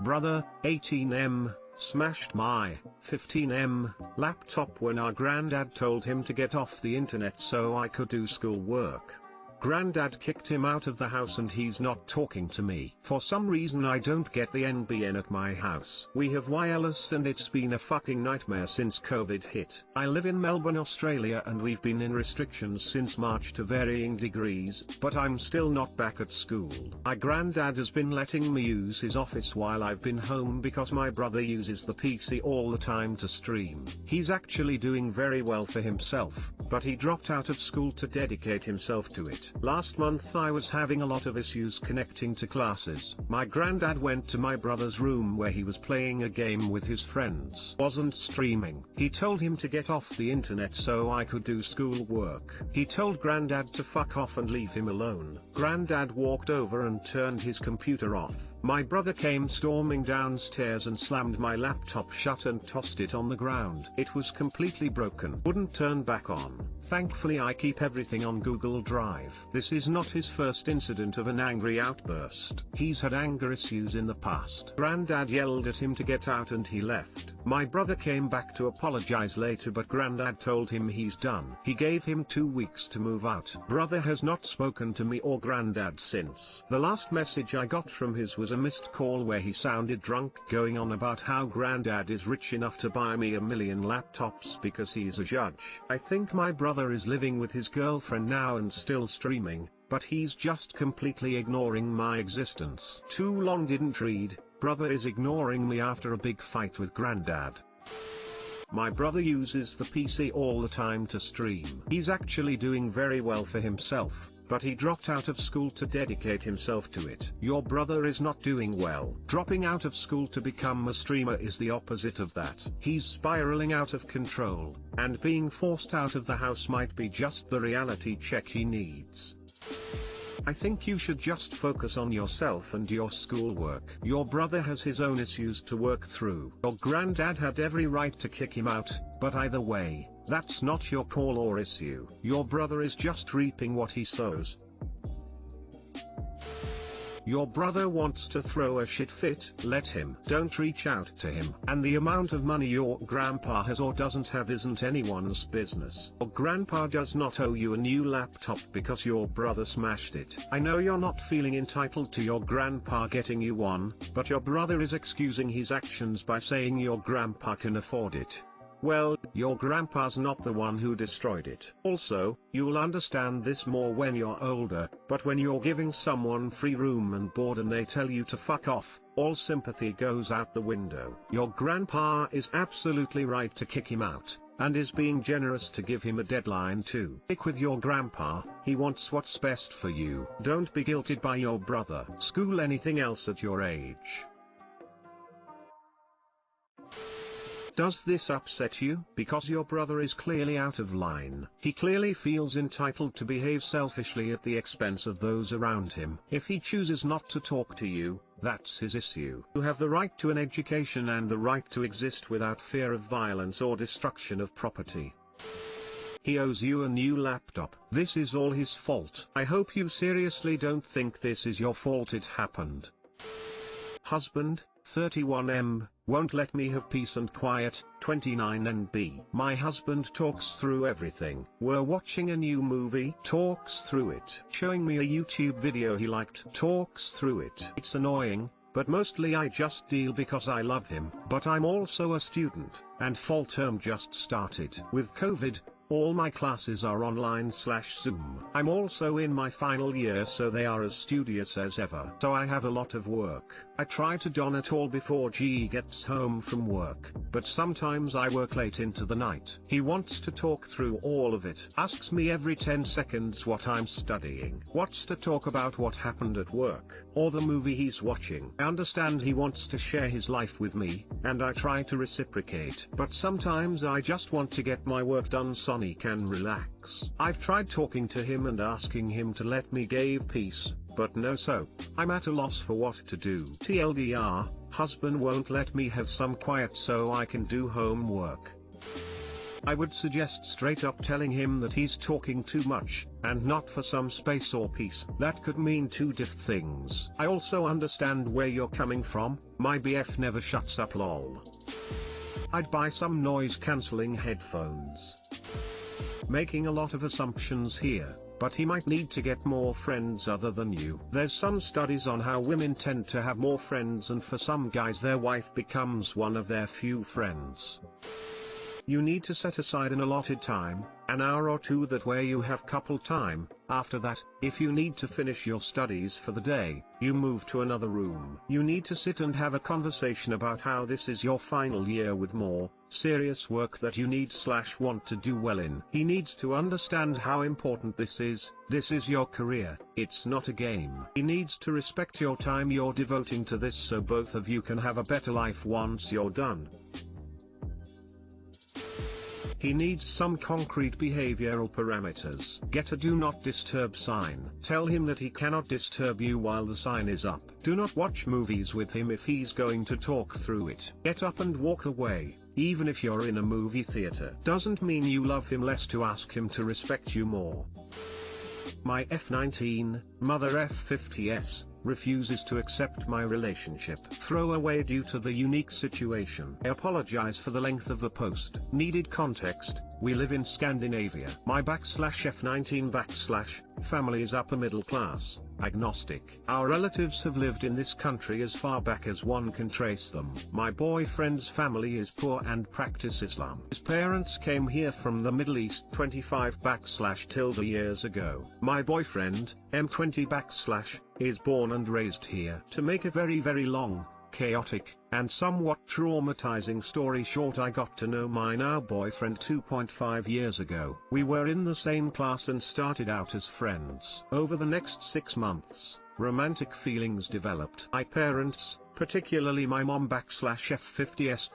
Brother, 18M, smashed my 15M laptop when our granddad told him to get off the internet so I could do school work. Granddad kicked him out of the house and he's not talking to me. For some reason I don't get the NBN at my house. We have wireless and it's been a fucking nightmare since COVID hit. I live in Melbourne, Australia, and we've been in restrictions since March to varying degrees, but I'm still not back at school. My granddad has been letting me use his office while I've been home because my brother uses the PC all the time to stream. He's actually doing very well for himself, but he dropped out of school to dedicate himself to it. Last month I was having a lot of issues connecting to classes. My granddad went to my brother's room where he was playing a game with his friends. Wasn't streaming. He told him to get off the internet so I could do school work. He told granddad to fuck off and leave him alone. Granddad walked over and turned his computer off. My brother came storming downstairs and slammed my laptop shut and tossed it on the ground. It was completely broken. Wouldn't turn back on. Thankfully I keep everything on Google Drive. This is not his first incident of an angry outburst. He's had anger issues in the past. Granddad yelled at him to get out and he left. My brother came back to apologize later, but Granddad told him he's done. He gave him 2 weeks to move out. Brother has not spoken to me or Granddad since. The last message I got from his was a missed call where he sounded drunk, going on about how Granddad is rich enough to buy me 1,000,000 laptops because he's a judge. I think my brother is living with his girlfriend now and still streaming, but he's just completely ignoring my existence. Too long didn't read. Brother is ignoring me after a big fight with Granddad. My brother uses the PC all the time to stream. He's actually doing very well for himself, but he dropped out of school to dedicate himself to it. Your brother is not doing well. Dropping out of school to become a streamer is the opposite of that. He's spiraling out of control, and being forced out of the house might be just the reality check he needs. I think you should just focus on yourself and your schoolwork. Your brother has his own issues to work through. Your granddad had every right to kick him out, but either way, that's not your call or issue. Your brother is just reaping what he sows. Your brother wants to throw a shit fit, let him. Don't reach out to him. And the amount of money your grandpa has or doesn't have isn't anyone's business. Your grandpa does not owe you a new laptop because your brother smashed it. I know you're not feeling entitled to your grandpa getting you one, but your brother is excusing his actions by saying your grandpa can afford it. Well, your grandpa's not the one who destroyed it. Also, you'll understand this more when you're older, but when you're giving someone free room and board and they tell you to fuck off, all sympathy goes out the window. Your grandpa is absolutely right to kick him out, and is being generous to give him a deadline too. Stick with your grandpa, he wants what's best for you. Don't be guilted by your brother. School anything else at your age. Does this upset you? Because your brother is clearly out of line. He clearly feels entitled to behave selfishly at the expense of those around him. If he chooses not to talk to you, that's his issue. You have the right to an education and the right to exist without fear of violence or destruction of property. He owes you a new laptop. This is all his fault. I hope you seriously don't think this is your fault. It happened. Husband, 31M, won't let me have peace and quiet, 29NB. My husband talks through everything. We're watching a new movie, talks through it. Showing me a YouTube video he liked, talks through it. It's annoying, but mostly I just deal because I love him. But I'm also a student, and fall term just started. With COVID, all my classes are online/Zoom. I'm also in my final year, so they are as studious as ever. So I have a lot of work. I try to don it all before G gets home from work, but sometimes I work late into the night. He wants to talk through all of it. Asks me every 10 seconds what I'm studying. Wants to talk about what happened at work, or the movie he's watching. I understand he wants to share his life with me, and I try to reciprocate. But sometimes I just want to get my work done so he can relax. I've tried talking to him and asking him to let me give peace, but no soap. I'm at a loss for what to do. TLDR, husband won't let me have some quiet so I can do homework. I would suggest straight up telling him that he's talking too much, and not for some space or peace. That could mean two different things. I also understand where you're coming from, my BF never shuts up lol. I'd buy some noise cancelling headphones. Making a lot of assumptions here, but he might need to get more friends other than you. There's some studies on how women tend to have more friends, and for some guys their wife becomes one of their few friends. You need to set aside an allotted time, an hour or two, that where you have couple time. After that, if you need to finish your studies for the day, you move to another room. You need to sit and have a conversation about how this is your final year with more serious work that you need/want to do well in. He needs to understand how important this is your career, it's not a game. He needs to respect your time you're devoting to this so both of you can have a better life once you're done. He needs some concrete behavioral parameters. Get a do not disturb sign. Tell him that he cannot disturb you while the sign is up. Do not watch movies with him if he's going to talk through it. Get up and walk away, even if you're in a movie theater. Doesn't mean you love him less to ask him to respect you more. My F19, mother F50s, refuses to accept my relationship. Throw away due to the unique situation. I apologize for the length of the post. Needed context: we live in Scandinavia. My /F19 family is upper middle class, agnostic. Our relatives have lived in this country as far back as one can trace them. My boyfriend's family is poor and practice Islam. His parents came here from the Middle East 25 years ago. My boyfriend, M20 is born and raised here. To make a very long, chaotic, and somewhat traumatizing story short, I got to know my now boyfriend 2.5 years ago. We were in the same class and started out as friends. Over the next 6 months, romantic feelings developed. My parents, particularly my mom F50s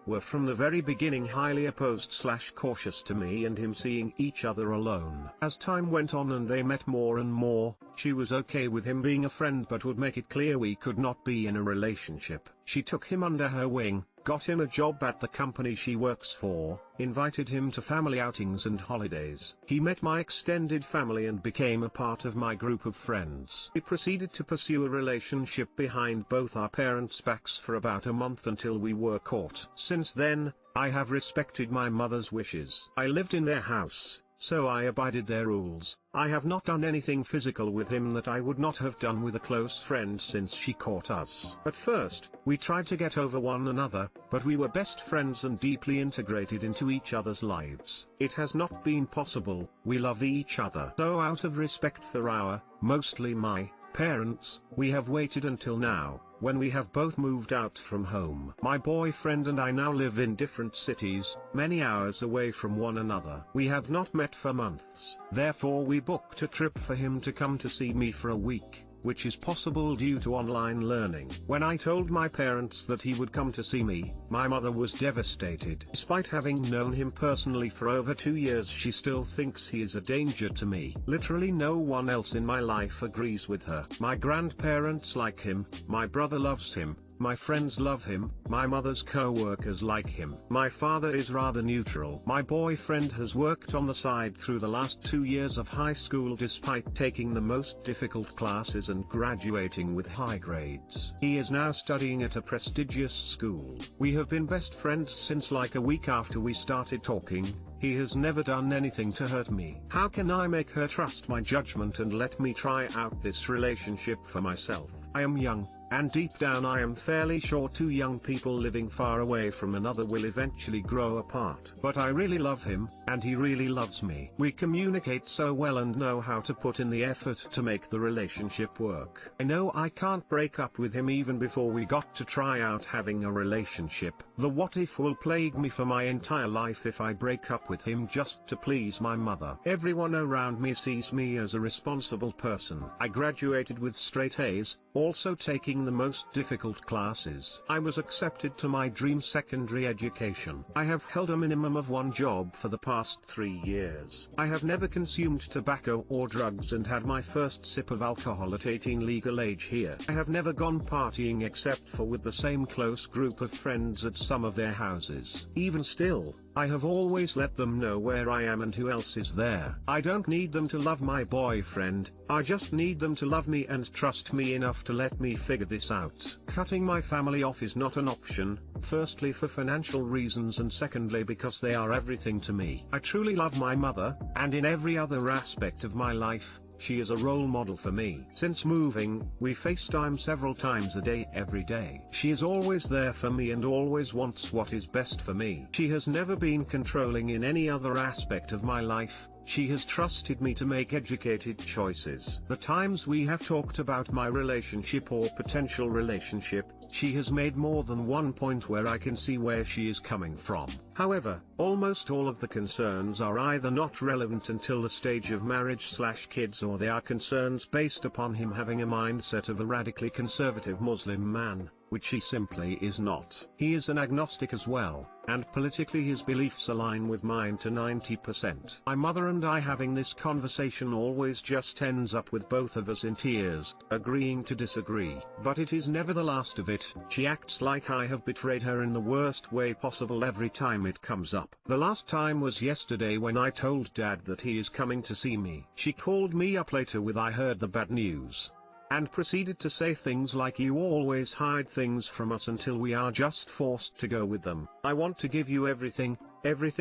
were from the very beginning highly opposed/cautious to me and him seeing each other alone. As time went on and they met more and more, she was okay with him being a friend but would make it clear we could not be in a relationship. She took him under her wing, got him a job at the company she works for, invited him to family outings and holidays. He met my extended family and became a part of my group of friends. We proceeded to pursue a relationship behind both our parents' backs for about a month until we were caught. Since then, I have respected my mother's wishes. I lived in their house, so I abided their rules. I have not done anything physical with him that I would not have done with a close friend since she caught us. At first, we tried to get over one another, but we were best friends and deeply integrated into each other's lives. It has not been possible. We love each other. So out of respect for our, mostly my, parents, we have waited until now, when we have both moved out from home. My boyfriend and I now live in different cities, many hours away from one another. We have not met for months. Therefore we booked a trip for him to come to see me for a week, which is possible due to online learning. When I told my parents that he would come to see me, my mother was devastated. Despite having known him personally for over 2 years, she still thinks he is a danger to me. Literally no one else in my life agrees with her. My grandparents like him, my brother loves him, my friends love him, my mother's co-workers like him. My father is rather neutral. My boyfriend has worked on the side through the last 2 years of high school despite taking the most difficult classes and graduating with high grades. He is now studying at a prestigious school. We have been best friends since like a week after we started talking. He has never done anything to hurt me. How can I make her trust my judgment and let me try out this relationship for myself? I am young, and deep down I am fairly sure two young people living far away from another will eventually grow apart. But I really love him, and he really loves me. We communicate so well and know how to put in the effort to make the relationship work. I know I can't break up with him even before we got to try out having a relationship. The what if will plague me for my entire life if I break up with him just to please my mother. Everyone around me sees me as a responsible person. I graduated with straight A's, also taking the most difficult classes. I was accepted to my dream secondary education. I have held a minimum of one job for the past 3 years. I have never consumed tobacco or drugs and had my first sip of alcohol at 18 legal age here. I have never gone partying except for with the same close group of friends at some of their houses. Even still, I have always let them know where I am and who else is there. I don't need them to love my boyfriend, I just need them to love me and trust me enough to let me figure this out. Cutting my family off is not an option, firstly for financial reasons and secondly because they are everything to me. I truly love my mother, and in every other aspect of my life, she is a role model for me. Since moving, we FaceTime several times a day every day. She is always there for me and always wants what is best for me. She has never been controlling in any other aspect of my life, she has trusted me to make educated choices. The times we have talked about my relationship or potential relationship, she has made more than one point where I can see where she is coming from. However, almost all of the concerns are either not relevant until the stage of marriage/kids or they are concerns based upon him having a mindset of a radically conservative Muslim man, which he simply is not. He is an agnostic as well, and politically his beliefs align with mine to 90%. My mother and I having this conversation always just ends up with both of us in tears, agreeing to disagree. But it is never the last of it. She acts like I have betrayed her in the worst way possible every time it comes up. The last time was yesterday when I told Dad that he is coming to see me. She called me up later with "I heard the bad news," and proceeded to say things like, "You always hide things from us until we are just forced to go with them. I want to give you everything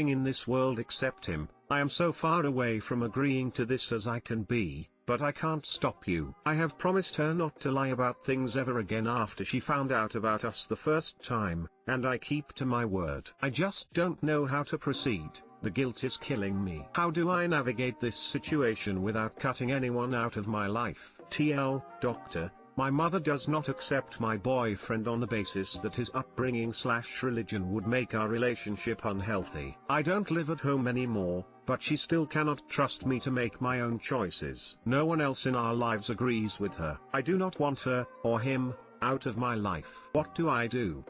in this world except him. I am so far away from agreeing to this as I can be, but I can't stop you." I have promised her not to lie about things ever again after she found out about us the first time, and I keep to my word. I just don't know how to proceed. The guilt is killing me. How do I navigate this situation without cutting anyone out of my life? TL, Doctor, my mother does not accept my boyfriend on the basis that his upbringing/religion would make our relationship unhealthy. I don't live at home anymore, but she still cannot trust me to make my own choices. No one else in our lives agrees with her. I do not want her, or him, out of my life. What do I do?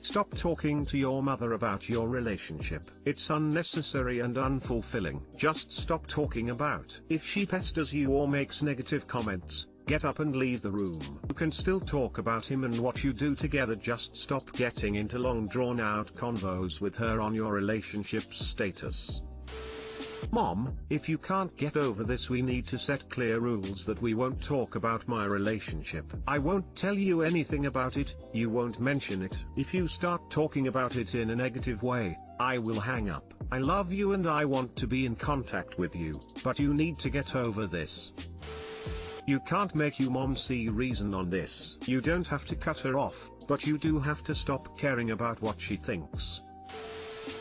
Stop talking to your mother about your relationship. It's unnecessary and unfulfilling. Just stop talking about. If she pesters you or makes negative comments, get up and leave the room. You can still talk about him and what you do together, just stop getting into long drawn-out convos with her on your relationship's status. Mom, if you can't get over this, we need to set clear rules that we won't talk about my relationship. I won't tell you anything about it, you won't mention it. If you start talking about it in a negative way, I will hang up. I love you and I want to be in contact with you, but you need to get over this. You can't make your mom see reason on this. You don't have to cut her off, but you do have to stop caring about what she thinks.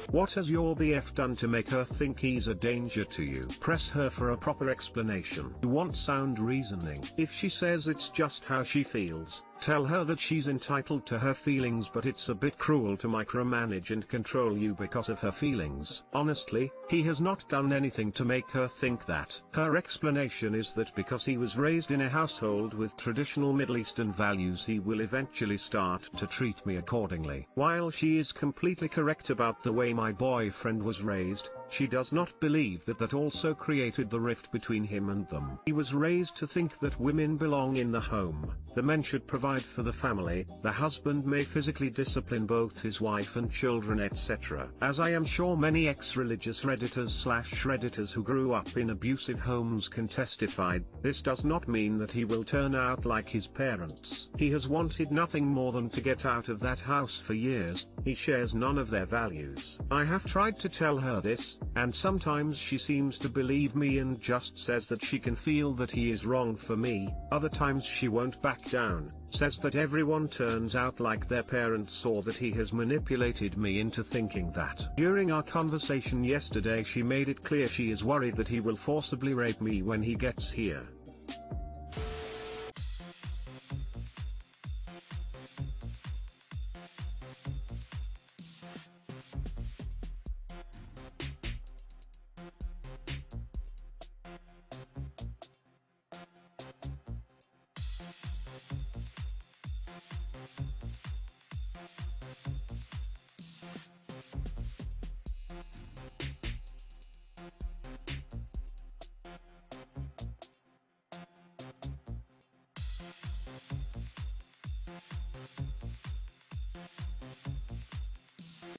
What has your BF done to make her think he's a danger to you? Press her for a proper explanation. You want sound reasoning. If she says it's just how she feels, tell her that she's entitled to her feelings, but it's a bit cruel to micromanage and control you because of her feelings. Honestly, he has not done anything to make her think that. Her explanation is that because he was raised in a household with traditional Middle Eastern values, he will eventually start to treat me accordingly. While she is completely correct about the way my boyfriend was raised, she does not believe that that also created the rift between him and them. He was raised to think that women belong in the home, the men should provide for the family, the husband may physically discipline both his wife and children, etc. As I am sure many ex-religious redditors/shredditors who grew up in abusive homes can testify, this does not mean that he will turn out like his parents. He has wanted nothing more than to get out of that house for years. He shares none of their values. I have tried to tell her this, and sometimes she seems to believe me and just says that she can feel that he is wrong for me. Other times she won't back down, says that everyone turns out like their parents or that he has manipulated me into thinking that. During our conversation yesterday, she made it clear she is worried that he will forcibly rape me when he gets here.